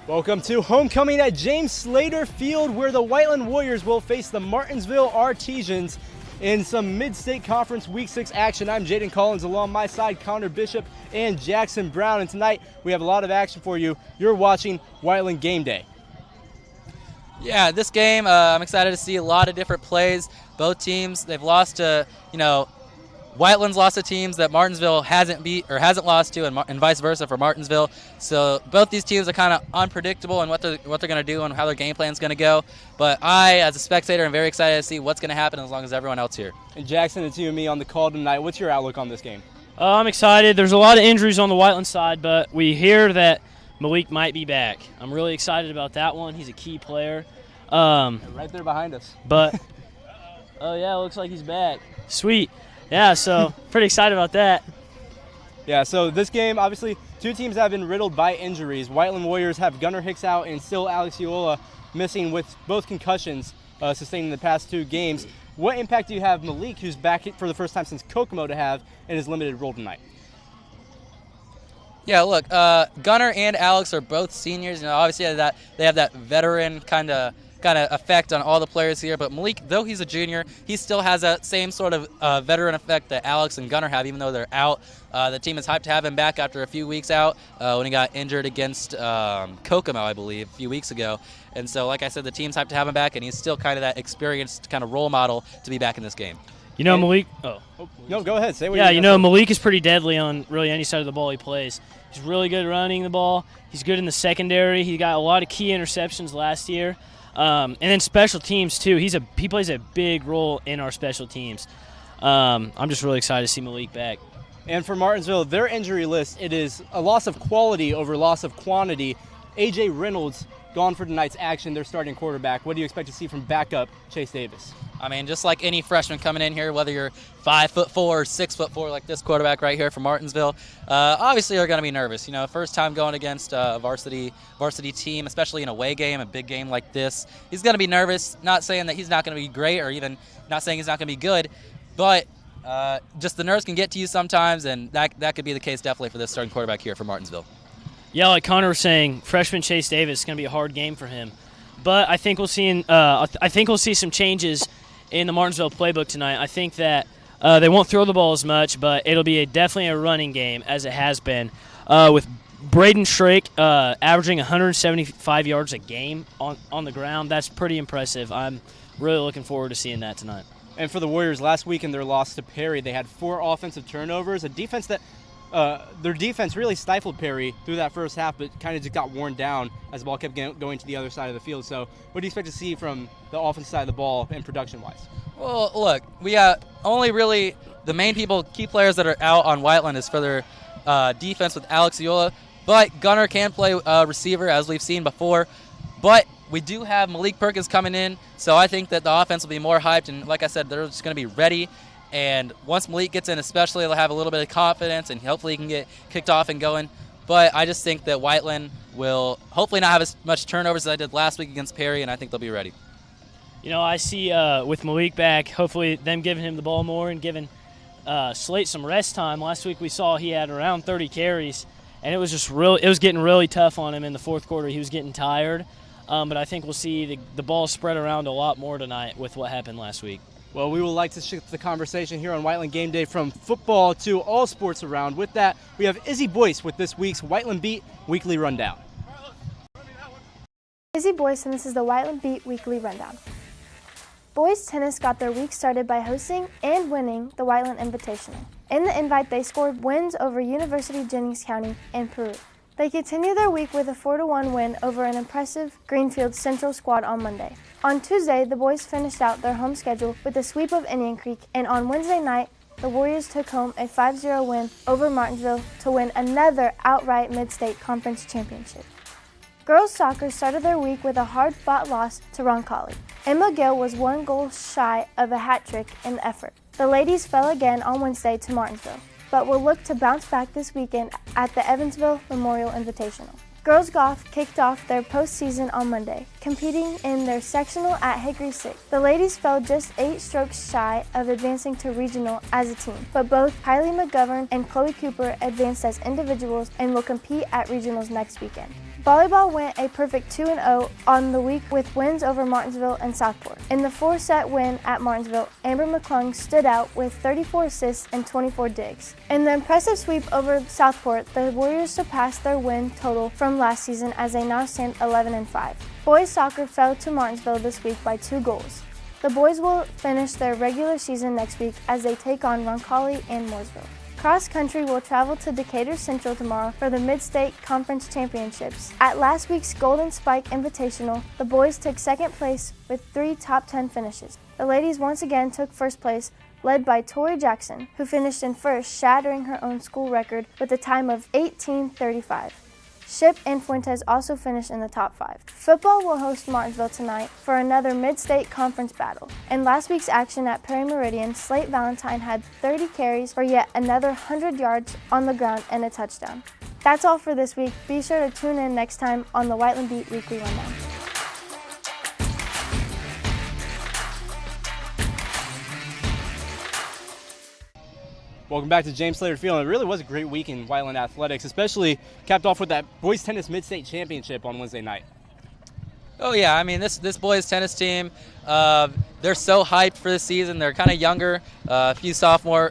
Welcome to homecoming at James Sleighter Field, where the Whiteland Warriors will face the Martinsville Artesians in some Mid-State Conference Week 6 action. I'm Jayden Collins, along my side Connor Bishop and Jackson Brown, and tonight we have a lot of action for you. You're watching Whiteland Gameday. Yeah, this game, I'm excited to see a lot of different plays. Both teams, they've lost to, Whiteland's lost to teams that Martinsville hasn't beat or hasn't lost to, and vice versa for Martinsville. So both these teams are kind of unpredictable in what they're going to do and how their game plan is going to go. But I, as a spectator, am very excited to see what's going to happen as long as everyone else here. And Jackson, it's you and me on the call tonight. What's your outlook on this game? I'm excited. There's a lot of injuries on the Whiteland side, but we hear that Malik might be back. I'm really excited about that one. He's a key player. Right there behind us. But, oh yeah, it looks like he's back. Sweet. Yeah, so pretty excited about that. Yeah, so this game, obviously, two teams have been riddled by injuries. Whiteland Warriors have Gunnar Hicks out and still Alex Iola missing with both concussions sustained in the past two games. What impact do you have Malik, who's back for the first time since Kokomo, to have in his limited role tonight? Yeah, look, Gunnar and Alex are both seniors. Obviously they have that veteran kind of effect on all the players here. But Malik, though he's a junior, he still has that same sort of veteran effect that Alex and Gunnar have, even though they're out. The team is hyped to have him back after a few weeks out when he got injured against Kokomo, I believe, a few weeks ago. And so, like I said, the team's hyped to have him back, and he's still kind of that experienced kind of role model to be back in this game. Malik. No, go ahead. Say what Malik is pretty deadly on really any side of the ball he plays. He's really good running the ball. He's good in the secondary. He got a lot of key interceptions last year. And then special teams too. He plays a big role in our special teams. I'm just really excited to see Malik back. And for Martinsville, their injury list, it is a loss of quality over loss of quantity. A.J. Reynolds gone for tonight's action, their starting quarterback. What do you expect to see from backup Chase Davis? I mean, just like any freshman coming in here, whether you're 5'4" or 6'4", like this quarterback right here from Martinsville, obviously you're going to be nervous. First time going against a varsity team, especially in a away game, a big game like this. He's going to be nervous. Not saying that he's not going to be great, or even not saying he's not going to be good, but just the nerves can get to you sometimes, and that could be the case definitely for this starting quarterback here for Martinsville. Yeah, like Connor was saying, freshman Chase Davis is going to be a hard game for him. But I think we'll see some changes in the Martinsville playbook tonight. I think that they won't throw the ball as much, but it'll be definitely a running game, as it has been, with Braden Shrake averaging 175 yards a game on the ground. That's pretty impressive. I'm really looking forward to seeing that tonight. And for the Warriors, last week in their loss to Perry, they had 4 offensive turnovers, a defense that their defense really stifled Perry through that first half, but kind of just got worn down as the ball kept going to the other side of the field. So what do you expect to see from the offensive side of the ball and production-wise? Well, look, we got only really the main key players that are out on Whiteland is for their defense with Alex Iola, but Gunnar can play receiver, as we've seen before. But we do have Malik Perkins coming in, so I think that the offense will be more hyped, and like I said, they're just going to be ready. And once Malik gets in especially, they'll have a little bit of confidence, and hopefully he can get kicked off and going. But I just think that Whiteland will hopefully not have as much turnovers as I did last week against Perry, and I think they'll be ready. I see with Malik back, hopefully them giving him the ball more and giving Slate some rest time. Last week we saw he had around 30 carries, and it was getting really tough on him in the fourth quarter. He was getting tired. But I think we'll see the ball spread around a lot more tonight with what happened last week. Well, we would like to shift the conversation here on Whiteland Game Day from football to all sports around. With that, we have Izzy Boyce with this week's Whiteland Beat Weekly Rundown. Izzy Boyce, and this is the Whiteland Beat Weekly Rundown. Boys tennis got their week started by hosting and winning the Whiteland Invitational. In the invite, they scored wins over University Jennings County and Peru. They continue their week with a 4-1 win over an impressive Greenfield Central squad on Monday. On Tuesday, the boys finished out their home schedule with a sweep of Indian Creek, and on Wednesday night, the Warriors took home a 5-0 win over Martinsville to win another outright Mid-State Conference championship. Girls soccer started their week with a hard-fought loss to Roncalli. Emma Gill was 1 goal shy of a hat trick in the effort. The ladies fell again on Wednesday to Martinsville, but will look to bounce back this weekend at the Evansville Memorial Invitational. Girls golf kicked off their postseason on Monday, competing in their sectional at Hickory 6. The ladies fell just 8 strokes shy of advancing to regional as a team, but both Kylie McGovern and Chloe Cooper advanced as individuals and will compete at regionals next weekend. Volleyball went a perfect 2-0 on the week with wins over Martinsville and Southport. In the 4-set win at Martinsville, Amber McClung stood out with 34 assists and 24 digs. In the impressive sweep over Southport, the Warriors surpassed their win total from last season as they now stand 11-5. Boys soccer fell to Martinsville this week by 2 goals. The boys will finish their regular season next week as they take on Roncalli and Mooresville. Cross country will travel to Decatur Central tomorrow for the Mid-State Conference Championships. At last week's Golden Spike Invitational, the boys took second place with 3 top 10 finishes. The ladies once again took first place, led by Tori Jackson, who finished in first, shattering her own school record with a time of 18:35. Ship and Fuentes also finished in the top 5. Football will host Martinsville tonight for another Mid-State Conference battle. In last week's action at Perry Meridian, Slate Valentine had 30 carries for yet another 100 yards on the ground and a touchdown. That's all for this week. Be sure to tune in next time on the Whiteland Beat Weekly Rundown. Welcome back to James Sleighter Field. It really was a great week in Whiteland athletics, especially capped off with that boys tennis mid-state championship on Wednesday night. Oh yeah, I mean this boys tennis team, they're so hyped for this season. They're kind of younger, a few sophomores,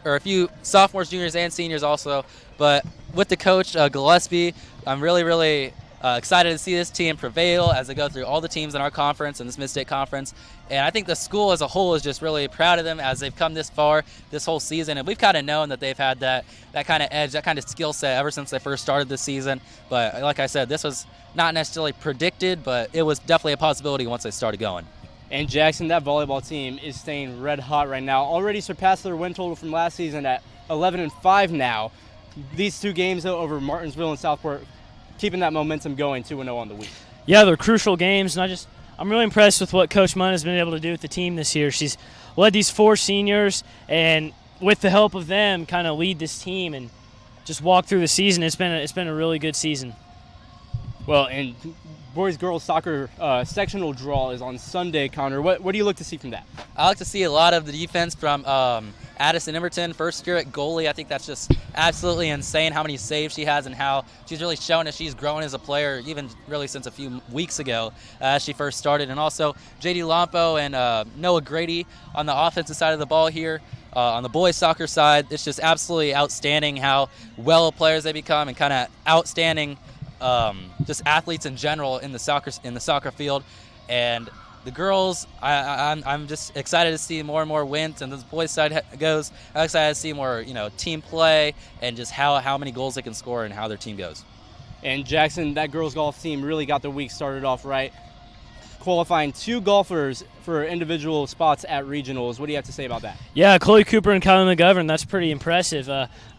juniors, and seniors also. But with the coach Gillespie, I'm really excited to see this team prevail as they go through all the teams in our conference and this Mid-State Conference. And I think the school as a whole is just really proud of them as they've come this far this whole season. And we've kind of known that they've had that kind of edge, that kind of skill set ever since they first started this season. But like I said, this was not necessarily predicted, but it was definitely a possibility once they started going. And Jackson, that volleyball team is staying red hot right now. Already surpassed their win total from last season at 11-5 now. These 2 games though over Martinsville and Southport, keeping that momentum going, 2-0 on the week. Yeah, they're crucial games, and I'm really impressed with what Coach Munn has been able to do with the team this year. She's led these 4 seniors, and with the help of them, kind of lead this team and just walk through the season. It's been a really good season. Well, and boys-girls soccer sectional draw is on Sunday, Connor. What do you look to see from that? I like to see a lot of the defense from Addison Emerton, first year at goalie. I think that's just absolutely insane how many saves she has and how she's really shown that she's grown as a player, even really since a few weeks ago as she first started. And also J.D. Lompo and Noah Grady on the offensive side of the ball here. On the boys soccer side, it's just absolutely outstanding how well players they become and kind of outstanding just athletes in general in the soccer field. And the girls, I'm just excited to see more and more wins. And as the boys side goes, I'm excited to see more, team play and just how many goals they can score and how their team goes. And Jackson, that girls golf team really got the week started off right, qualifying 2 golfers for individual spots at regionals. What do you have to say about that? Yeah, Chloe Cooper and Kylie McGovern, that's pretty impressive.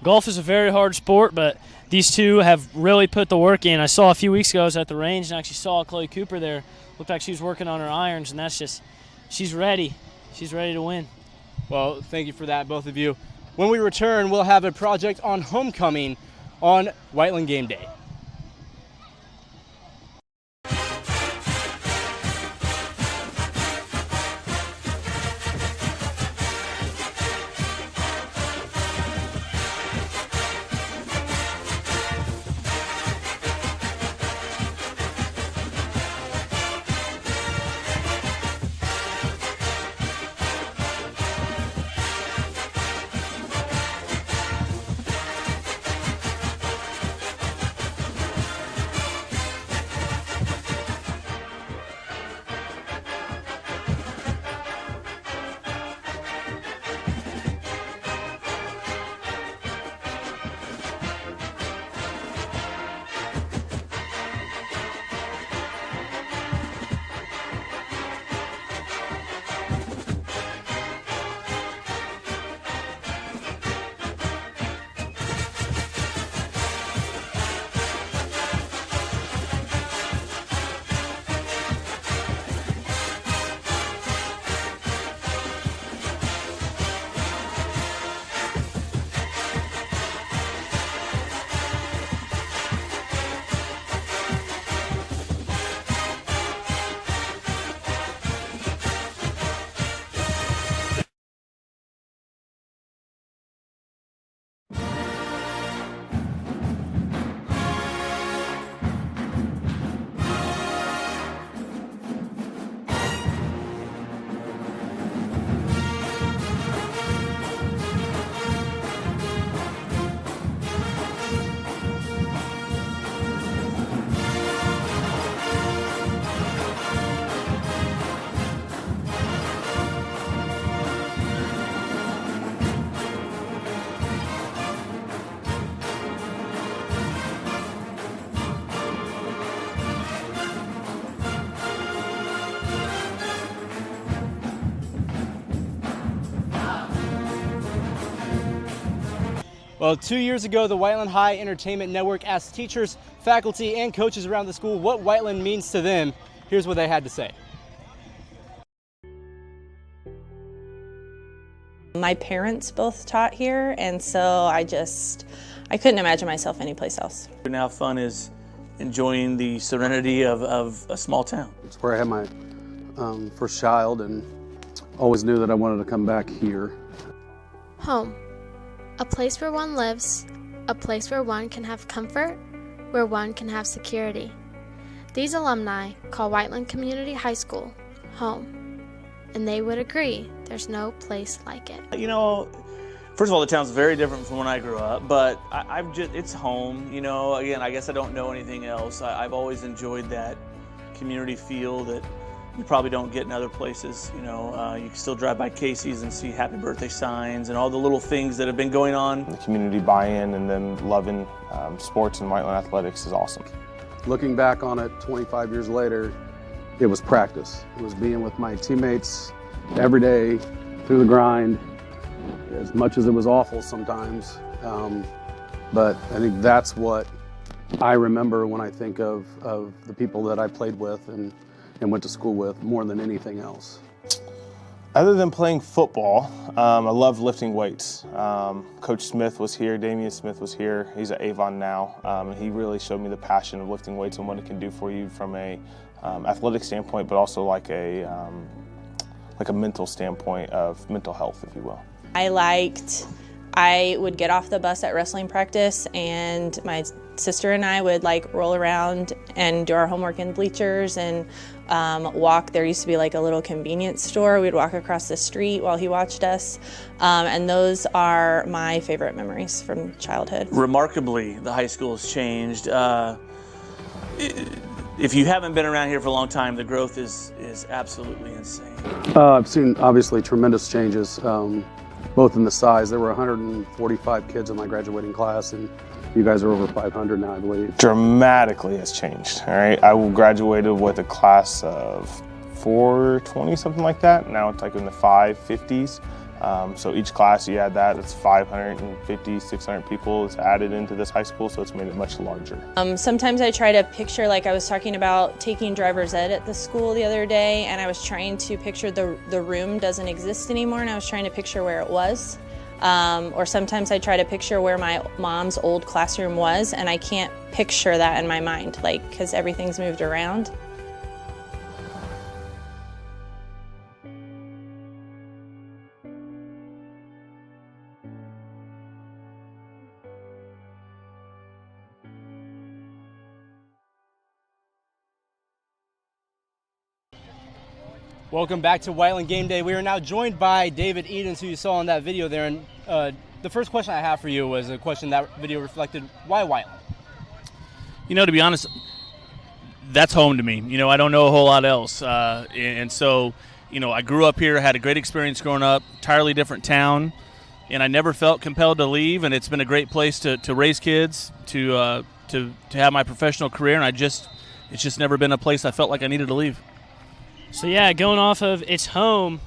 Golf is a very hard sport, but these 2 have really put the work in. I saw a few weeks ago, I was at the range and actually saw Chloe Cooper there. Looked like she was working on her irons, and that's just, she's ready. She's ready to win. Well, thank you for that, both of you. When we return, we'll have a project on homecoming on Whiteland Gameday. Well, 2 years ago, the Whiteland High Entertainment Network asked teachers, faculty, and coaches around the school what Whiteland means to them. Here's what they had to say. My parents both taught here, and so I couldn't imagine myself anyplace else. Now fun is enjoying the serenity of a small town. It's where I had my first child, and always knew that I wanted to come back here. Home. A place where one lives, a place where one can have comfort, where one can have security. These alumni call Whiteland Community High School home. And they would agree, there's no place like it. You know, first of all, the town's very different from when I grew up, but it's home. You know, again, I guess I don't know anything else. I've always enjoyed that community feel that you probably don't get in other places. You know, you can still drive by Casey's and see happy birthday signs and all the little things that have been going on. The community buy-in and then loving sports and Whiteland athletics is awesome. Looking back on it 25 years later, it was practice. It was being with my teammates every day through the grind, as much as it was awful sometimes. But I think that's what I remember when I think of the people that I played with and went to school with more than anything else. Other than playing football, I love lifting weights. Coach Smith was here, Damian Smith was here. He's at Avon now, and he really showed me the passion of lifting weights and what it can do for you from a athletic standpoint, but also like a mental standpoint of mental health, if you will. I would get off the bus at wrestling practice, and my sister and I would roll around and do our homework in bleachers and walk. There used to be like a little convenience store. We'd walk across the street while he watched us, and those are my favorite memories from childhood. Remarkably, the high school has changed. If you haven't been around here for a long time, the growth is absolutely insane. I've seen obviously tremendous changes, both in the size. There were 145 kids in my graduating class, and you guys are over 500 now, I believe. Dramatically has changed, all right? I graduated with a class of 420, something like that. Now it's like in the 550s. So each class, you add that, it's 550, 600 people is added into this high school, so it's made it much larger. Sometimes I try to picture, like I was talking about taking driver's ed at the school the other day, and I was trying to picture the room doesn't exist anymore, and I was trying to picture where it was. Or sometimes I try to picture where my mom's old classroom was, and I can't picture that in my mind, because everything's moved around. Welcome back to Whiteland Gameday. We are now joined by David Edens, who you saw in that video there. And the first question I have for you was a question that video reflected: why Whiteland? You know, to be honest, that's home to me. You know, I don't know a whole lot else. And so, you know, I grew up here, had a great experience growing up, entirely different town, and I never felt compelled to leave. And it's been a great place to raise kids, to have my professional career. And it's just never been a place I felt like I needed to leave. So yeah, going off of it's home.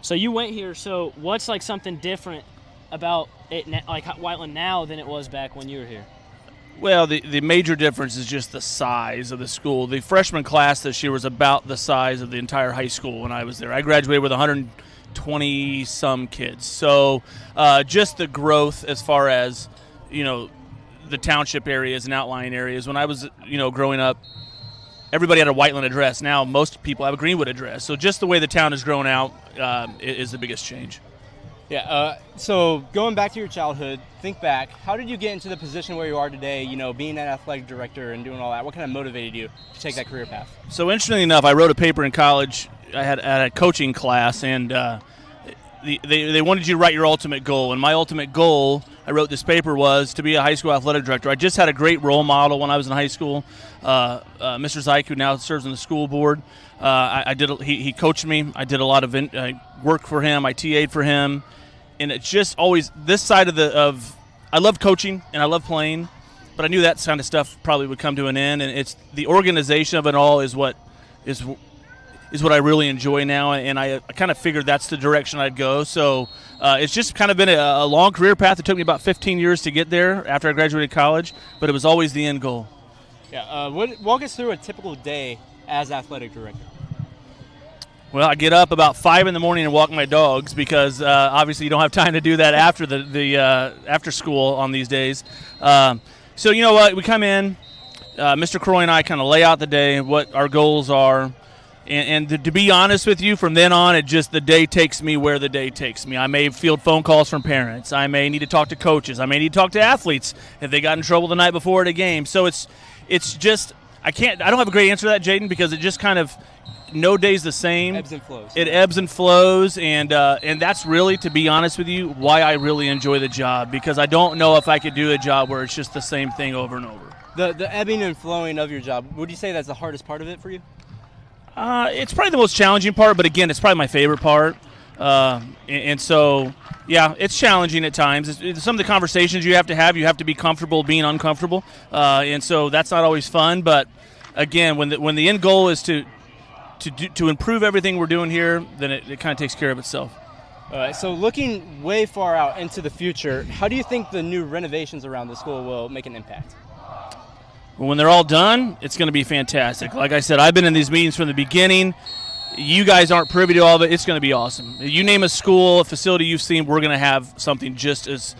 So you went here. So what's something different about it, Whiteland now than it was back when you were here? Well, the major difference is just the size of the school. The freshman class this year was about the size of the entire high school when I was there. I graduated with 120 some kids. So just the growth as far as, you know, the township areas and outlying areas. When I was, you know, growing up, everybody had a Whiteland address. Now most people have a Greenwood address. So just the way the town has grown out is the biggest change. Yeah, so going back to your childhood, think back. How did you get into the position where you are today, you know, being an athletic director and doing all that? What kind of motivated you to take that career path? So interestingly enough, I wrote a paper in college. I had a coaching class, and they wanted you to write your ultimate goal. And my ultimate goal, I wrote this paper, was to be a high school athletic director. I just had a great role model when I was in high school, Mr. Zyke, who now serves on the school board. He coached me. I did a lot of work for him. I TA'd for him. And it's just always this side of I love coaching and I love playing, but I knew that kind of stuff probably would come to an end. And it's the organization of it all is what is is what I really enjoy now, and I kind of figured that's the direction I'd go. So it's just kind of been a long career path. It took me about 15 years to get there after I graduated college, but it was always the end goal. Yeah. Walk us through a typical day as athletic director. Well, I get up about 5 in the morning and walk my dogs because obviously you don't have time to do that after the after school on these days. So you know what? We come in, Mr. Croy and I kind of lay out the day, what our goals are, and to be honest with you, from then on, the day takes me where the day takes me. I may field phone calls from parents. I may need to talk to coaches. I may need to talk to athletes if they got in trouble the night before at a game. So it's just I don't have a great answer to that, Jayden, because it just kind of no day's the same. Ebbs and flows. It ebbs and flows, and that's really, to be honest with you, why I really enjoy the job, because I don't know if I could do a job where it's just the same thing over and over. The ebbing and flowing of your job, would you say that's the hardest part of it for you? It's probably the most challenging part, but again, it's probably my favorite part. And so, yeah, it's challenging at times. Some of the conversations you have to be comfortable being uncomfortable, and so that's not always fun. But again, when the end goal is to improve everything we're doing here, then it kind of takes care of itself. All right, so looking way far out into the future, how do you think the new renovations around the school will make an impact? Well, when they're all done, it's going to be fantastic. Like I said, I've been in these meetings from the beginning. You guys aren't privy to all of it. It's going to be awesome. You name a school, a facility you've seen, we're going to have something just as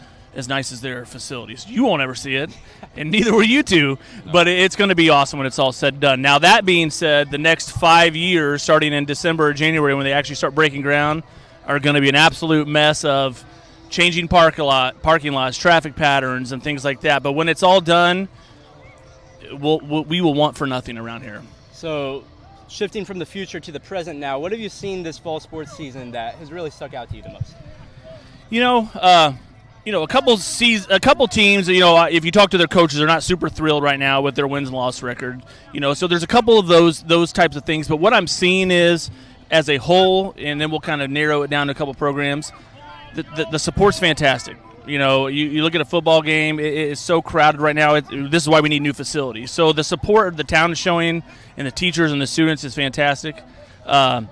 nice as their facilities. You won't ever see it, and neither will you two, but it's going to be awesome when it's all said and done. Now, that being said, the next 5 years, starting in December or January when they actually start breaking ground, are going to be an absolute mess of changing parking lots, traffic patterns, and things like that. But when it's all done, we will want for nothing around here. So shifting from the future to the present now, what have you seen this fall sports season that has really stuck out to you the most? A couple teams, if you talk to their coaches, they're not super thrilled right now with their wins and loss record. So there's a couple of those types of things. But what I'm seeing is, as a whole, and then we'll kind of narrow it down to a couple programs, the support's fantastic. You look at a football game, it is so crowded right now. This is why we need new facilities. So the support the town is showing and the teachers and the students is fantastic. And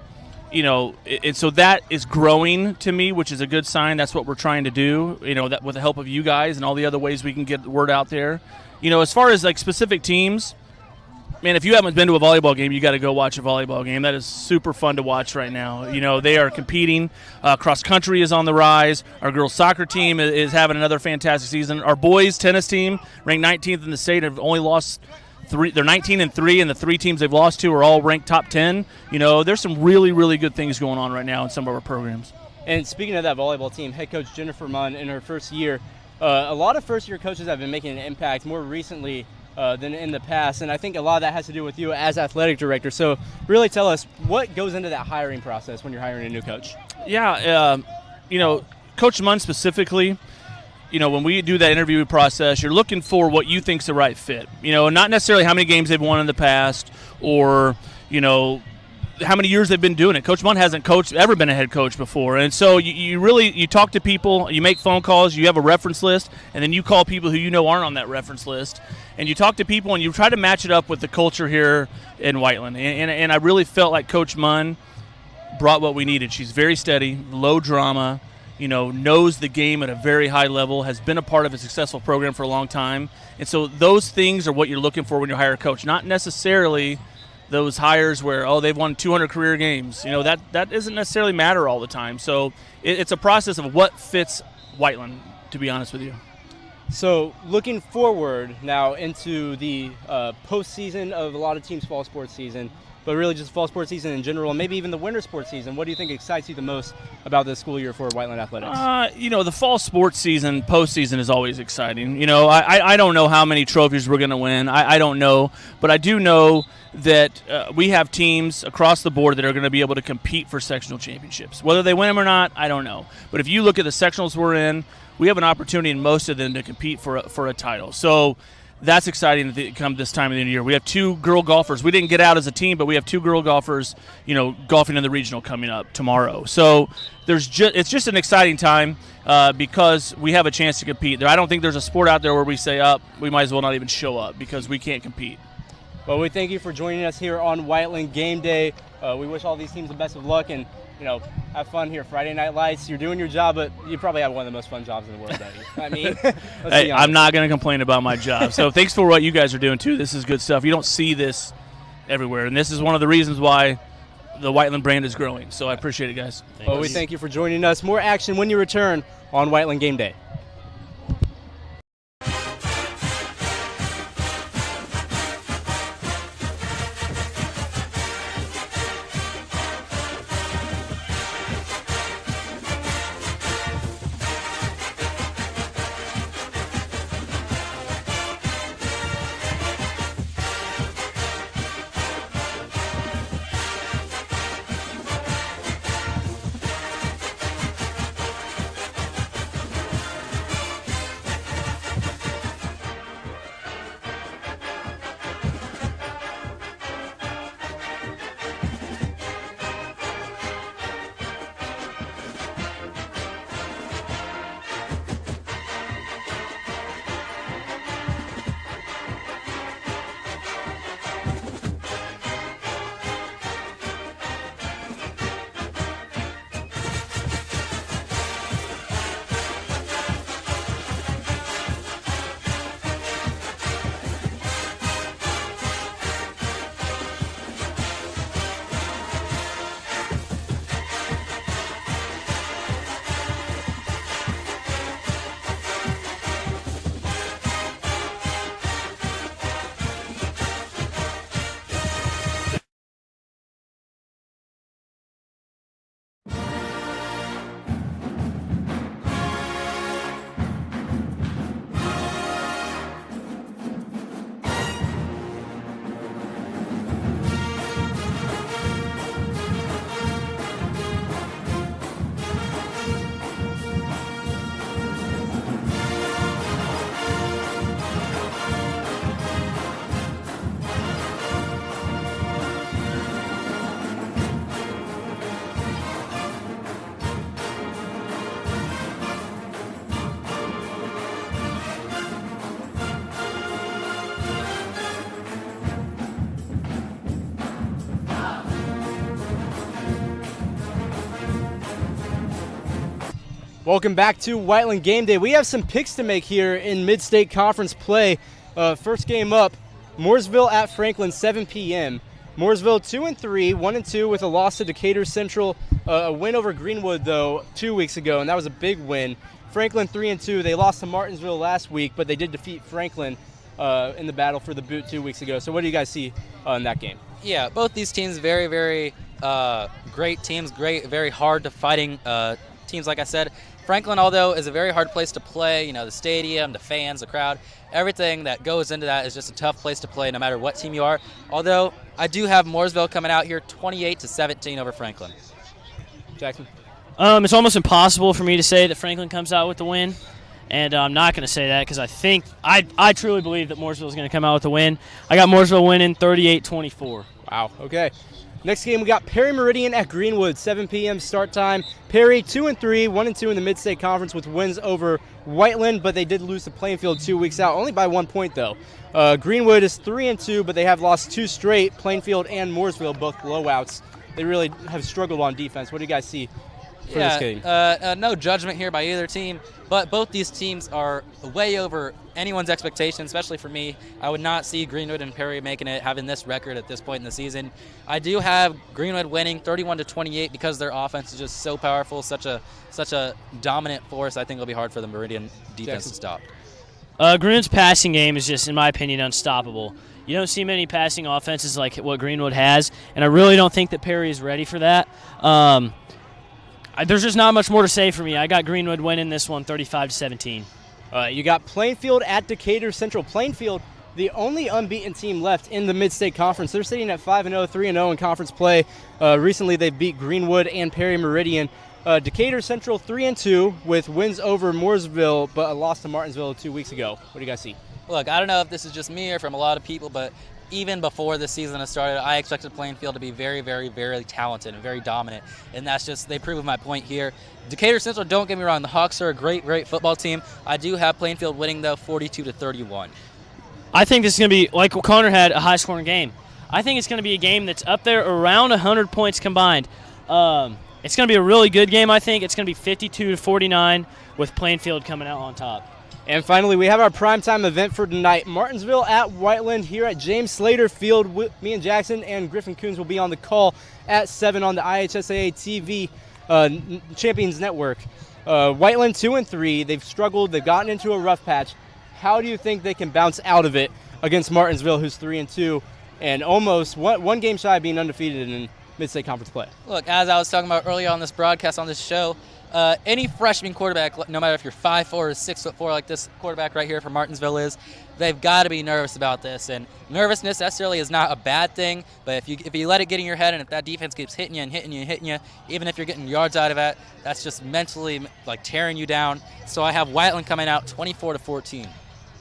so that is growing to me, which is a good sign. That's what we're trying to do, that with the help of you guys and all the other ways we can get the word out there. As far as like specific teams, man, if you haven't been to a volleyball game, you got to go watch a volleyball game. That is super fun to watch right now. They are competing. Cross country is on the rise. Our girls soccer team is having another fantastic season. Our boys tennis team, ranked 19th in the state, have only lost 3. They're 19-3, and the 3 teams they've lost to are all ranked top 10. There's some really, really good things going on right now in some of our programs. And speaking of that volleyball team, head coach Jennifer Munn in her first year, a lot of first-year coaches have been making an impact more recently than in the past, and I think a lot of that has to do with you as athletic director. So really tell us what goes into that hiring process when you're hiring a new coach. Yeah, Coach Munn specifically, when we do that interview process, you're looking for what you think's the right fit. Not necessarily how many games they've won in the past or, how many years they've been doing it. Coach Munn hasn't ever been a head coach before. And so you talk to people, you make phone calls, you have a reference list, and then you call people who aren't on that reference list. And you talk to people and you try to match it up with the culture here in Whiteland. And I really felt like Coach Munn brought what we needed. She's very steady, low drama, knows the game at a very high level, has been a part of a successful program for a long time. And so those things are what you're looking for when you hire a coach, not necessarily those hires where, they've won 200 career games. That doesn't necessarily matter all the time. So it's a process of what fits Whiteland, to be honest with you. So looking forward now into the postseason of a lot of teams' fall sports season, but really just fall sports season in general, and maybe even the winter sports season, what do you think excites you the most about this school year for Whiteland Athletics? The fall sports season, postseason is always exciting. I don't know how many trophies we're going to win. I don't know, but I do know that we have teams across the board that are going to be able to compete for sectional championships. Whether they win them or not, I don't know. But if you look at the sectionals we're in, we have an opportunity in most of them to compete for a title. So that's exciting to come this time of the year. We have 2 girl golfers. We didn't get out as a team, but we have 2 girl golfers, golfing in the regional coming up tomorrow. So it's just an exciting time because we have a chance to compete. I don't think there's a sport out there where we say, we might as well not even show up because we can't compete. Well, we thank you for joining us here on Whiteland Game Day. We wish all these teams the best of luck and, have fun here. Friday Night Lights, you're doing your job, but you probably have one of the most fun jobs in the world, don't you? I mean, hey, I'm not going to complain about my job. So thanks for what you guys are doing, too. This is good stuff. You don't see this everywhere, and this is one of the reasons why the Whiteland brand is growing. So I appreciate it, guys. Well, we thank you for joining us. More action when you return on Whiteland Game Day. Welcome back to Whiteland Game Day. We have some picks to make here in Mid-State Conference play. First game up, Mooresville at Franklin, 7 p.m. Mooresville 2-3, 1-2 with a loss to Decatur Central. A win over Greenwood, though, 2 weeks ago, and that was a big win. Franklin 3-2. They lost to Martinsville last week, but they did defeat Franklin in the battle for the boot 2 weeks ago. So what do you guys see in that game? Yeah, both these teams very, very great teams, very hard to fighting teams, like I said. Franklin, although, is a very hard place to play. The stadium, the fans, the crowd, everything that goes into that is just a tough place to play no matter what team you are. Although, I do have Mooresville coming out here 28-17 over Franklin. Jackson? It's almost impossible for me to say that Franklin comes out with the win, and I'm not going to say that because I truly believe that Mooresville is going to come out with the win. I got Mooresville winning 38-24. Wow, okay. Next game, we got Perry Meridian at Greenwood, 7 p.m. start time. Perry 2-3, 1-2 in the Mid-State Conference with wins over Whiteland, but they did lose to Plainfield 2 weeks out, only by 1 point though. Greenwood is 3-2, but they have lost 2 straight. Plainfield and Mooresville, both blowouts. They really have struggled on defense. What do you guys see for this game? No judgment here by either team, but both these teams are way over anyone's expectations, especially for me. I would not see Greenwood and Perry having this record at this point in the season. I do have Greenwood winning 31-28 because their offense is just so powerful, such a dominant force. I think it'll be hard for the Meridian defense to stop. Greenwood's passing game is just, in my opinion, unstoppable. You don't see many passing offenses like what Greenwood has, and I really don't think that Perry is ready for that. There's just not much more to say for me. I got Greenwood winning this one 35-17. You got Plainfield at Decatur Central. Plainfield, the only unbeaten team left in the Mid-State Conference. They're sitting at 5-0, 3-0 in conference play. Recently, they beat Greenwood and Perry Meridian. Decatur Central 3-2 with wins over Mooresville, but a loss to Martinsville 2 weeks ago. What do you guys see? Look, I don't know if this is just me or from a lot of people, but even before this season has started, I expected Plainfield to be very, very, very talented and very dominant, and that's just, they prove my point here. Decatur Central, don't get me wrong, the Hawks are a great, great football team. I do have Plainfield winning, though, 42-31. I think this is going to be, like Connor had, a high-scoring game. I think it's going to be a game that's up there around 100 points combined. It's going to be a really good game, I think. It's going to be 52-49 with Plainfield coming out on top. And finally, we have our primetime event for tonight. Martinsville at Whiteland here at James Sleighter Field. Me and Jackson and Griffin Coons will be on the call at 7 on the IHSAA TV Champions Network. Whiteland 2-3. They've struggled. They've gotten into a rough patch. How do you think they can bounce out of it against Martinsville, who's 3-2, and almost one game shy of being undefeated in Mid-State Conference play? Look, as I was talking about earlier on this broadcast, on this show, any freshman quarterback, no matter if you're 5'4" or 6'4", like this quarterback right here for Martinsville is, they've got to be nervous about this. And nervousness necessarily is not a bad thing, but if you let it get in your head, and if that defense keeps hitting you and hitting you and hitting you, even if you're getting yards out of it, that's just mentally like tearing you down. So I have Whiteland coming out 24-14.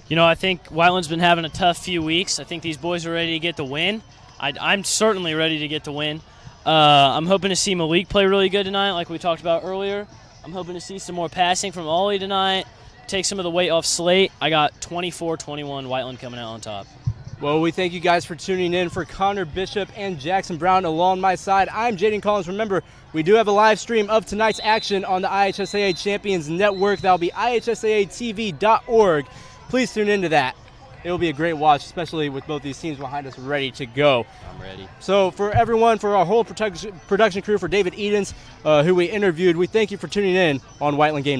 You know, I think Whiteland's been having a tough few weeks. I think these boys are ready to get the win. I'm certainly ready to get the win. I'm hoping to see Malik play really good tonight, like we talked about earlier. I'm hoping to see some more passing from Ollie tonight, take some of the weight off Slate. I got 24-21 Whiteland coming out on top. Well, we thank you guys for tuning in. For Connor Bishop and Jackson Brown along my side, I'm Jayden Collins. Remember, we do have a live stream of tonight's action on the IHSAA Champions Network. That'll be ihsaatv.org. Please tune into that. It will be a great watch, especially with both these teams behind us ready to go. I'm ready. So for everyone, for our whole production crew, for David Edens, who we interviewed, we thank you for tuning in on Whiteland Gameday.